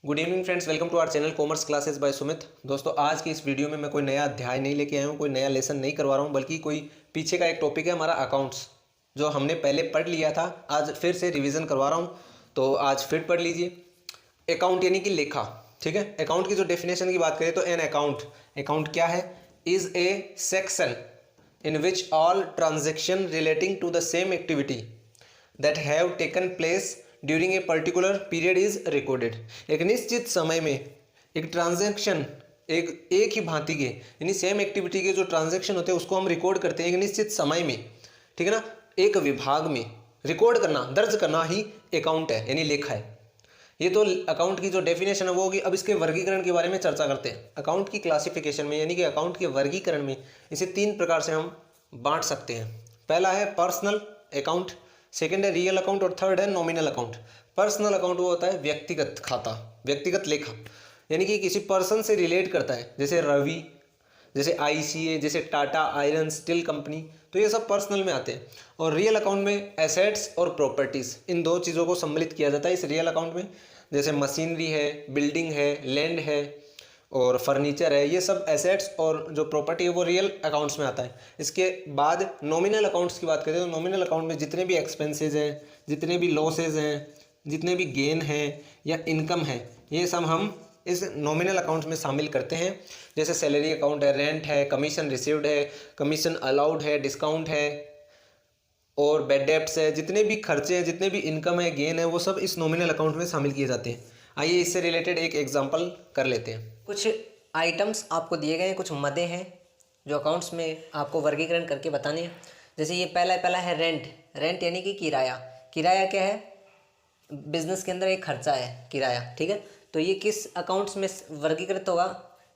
Good evening friends, welcome to our channel commerce classes by Sumit. दोस्तों, आज की इस वीडियो में मैं कोई नया अध्याय नहीं लेके आया हूँ, कोई नया लेसन नहीं करवा रहा हूँ, बल्कि कोई पीछे का एक टॉपिक है हमारा अकाउंट्स, जो हमने पहले पढ़ लिया था। आज फिर से रिवीजन करवा रहा हूँ, तो आज फिर पढ़ लीजिए। अकाउंट यानी कि लेखा, ठीक है। अकाउंट की जो डेफिनेशन की बात करें तो एन अकाउंट क्या है? Is a section in which all transaction relating to the same activity that have taken place during a particular period is recorded. एक निश्चित समय में एक ट्रांजैक्शन, एक ही भांति के यानी सेम एक्टिविटी के जो ट्रांजैक्शन होते हैं उसको हम रिकॉर्ड करते हैं एक निश्चित समय में, ठीक है ना। एक विभाग में रिकॉर्ड करना, दर्ज करना ही अकाउंट है, यानी लेखा है। ये तो अकाउंट की जो डेफिनेशन है वो होगी। अब इसके वर्गीकरण के बारे में चर्चा करते हैं। अकाउंट की क्लासिफिकेशन में यानी कि अकाउंट के वर्गीकरण में इसे तीन प्रकार से हम बांट सकते हैं। पहला है पर्सनल अकाउंट, सेकंड है रियल अकाउंट और थर्ड है नॉमिनल अकाउंट। पर्सनल अकाउंट वो होता है व्यक्तिगत खाता, व्यक्तिगत लेखा, यानी कि किसी पर्सन से रिलेट करता है, जैसे रवि, जैसे आईसीए, जैसे टाटा आयरन स्टील कंपनी, तो ये सब पर्सनल में आते हैं। और रियल अकाउंट में एसेट्स और प्रॉपर्टीज़, इन दो चीज़ों को सम्मिलित किया जाता है इस रियल अकाउंट में। जैसे मशीनरी है, बिल्डिंग है, लैंड है और फर्नीचर है, ये सब एसेट्स और जो प्रॉपर्टी है वो रियल अकाउंट्स में आता है। इसके बाद नॉमिनल अकाउंट्स की बात करें तो नॉमिनल अकाउंट में जितने भी एक्सपेंसेस हैं, जितने भी लॉसेज हैं, जितने भी गेन हैं या इनकम है, ये सब हम इस नॉमिनल अकाउंट्स में शामिल करते हैं। जैसे सैलरी अकाउंट है, रेंट है, कमीशन रिसीव्ड है, कमीशन अलाउड है, डिस्काउंट है और बैड डेब्ट्स है, जितने भी खर्चे हैं, जितने भी इनकम है, गेन है, वो सब इस नॉमिनल अकाउंट में शामिल किए जाते हैं। आइए इससे रिलेटेड एक एग्जांपल कर लेते हैं। कुछ आइटम्स आपको दिए गए हैं, कुछ मदे हैं जो अकाउंट्स में आपको वर्गीकरण करके बताने हैं। जैसे ये पहला है रेंट। रेंट यानी कि किराया। किराया क्या है? बिजनेस के अंदर एक खर्चा है किराया, ठीक है। तो ये किस अकाउंट्स में वर्गीकृत होगा?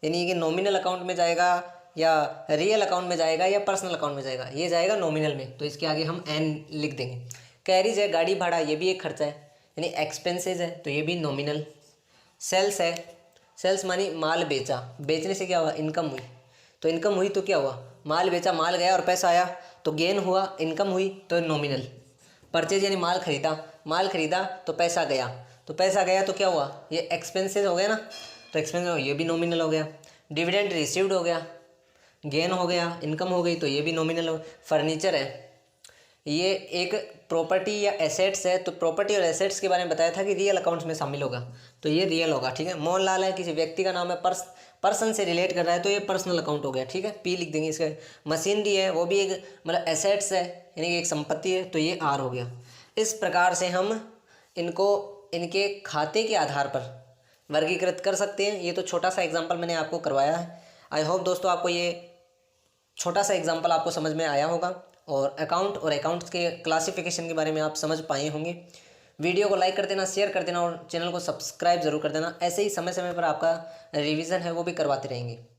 यानी कि नॉमिनल अकाउंट में जाएगा या रियल अकाउंट में जाएगा या पर्सनल अकाउंट में जाएगा? ये जाएगा नॉमिनल में, तो इसके आगे हम एन लिख देंगे। कैरिज है, गाड़ी भाड़ा, ये भी एक खर्चा है, यानी एक्सपेंसेस है, तो ये भी नॉमिनल। सेल्स है, सेल्स मानी माल बेचा, बेचने से क्या हुआ? इनकम हुई, तो इनकम हुई तो क्या हुआ? माल बेचा, माल गया और पैसा आया, तो गेन हुआ, इनकम हुई, तो नॉमिनल। परचेज यानी माल खरीदा, माल खरीदा तो पैसा गया, तो पैसा गया तो क्या हुआ? ये एक्सपेंसेस हो गया ना, तो एक्सपेंस हो, ये भी नॉमिनल हो गया। डिविडेंड रिसीव्ड हो गया, गेन हो गया, इनकम हो गई, तो ये भी नॉमिनल हो। फर्नीचर है, ये एक प्रॉपर्टी या एसेट्स है, तो प्रॉपर्टी और एसेट्स के बारे में बताया था कि रियल अकाउंट्स में शामिल होगा, तो ये रियल होगा, ठीक है। मोहनलाल है, किसी व्यक्ति का नाम है, पर्सन से रिलेट कर रहा है, तो ये पर्सनल अकाउंट हो गया, ठीक है, पी लिख देंगे इसका। मशीनरी है, वो भी एक मतलब एसेट्स है, यानी कि एक संपत्ति है, तो ये आर हो गया। इस प्रकार से हम इनको इनके खाते के आधार पर वर्गीकृत कर सकते हैं। ये तो छोटा सा एग्जाम्पल मैंने आपको करवाया है। आई होप दोस्तों आपको ये छोटा सा एग्जाम्पल आपको समझ में आया होगा और अकाउंट्स के क्लासिफिकेशन के बारे में आप समझ पाए होंगे। वीडियो को लाइक कर देना, शेयर कर देना और चैनल को सब्सक्राइब जरूर कर देना। ऐसे ही समय समय पर आपका रिवीजन है वो भी करवाते रहेंगे।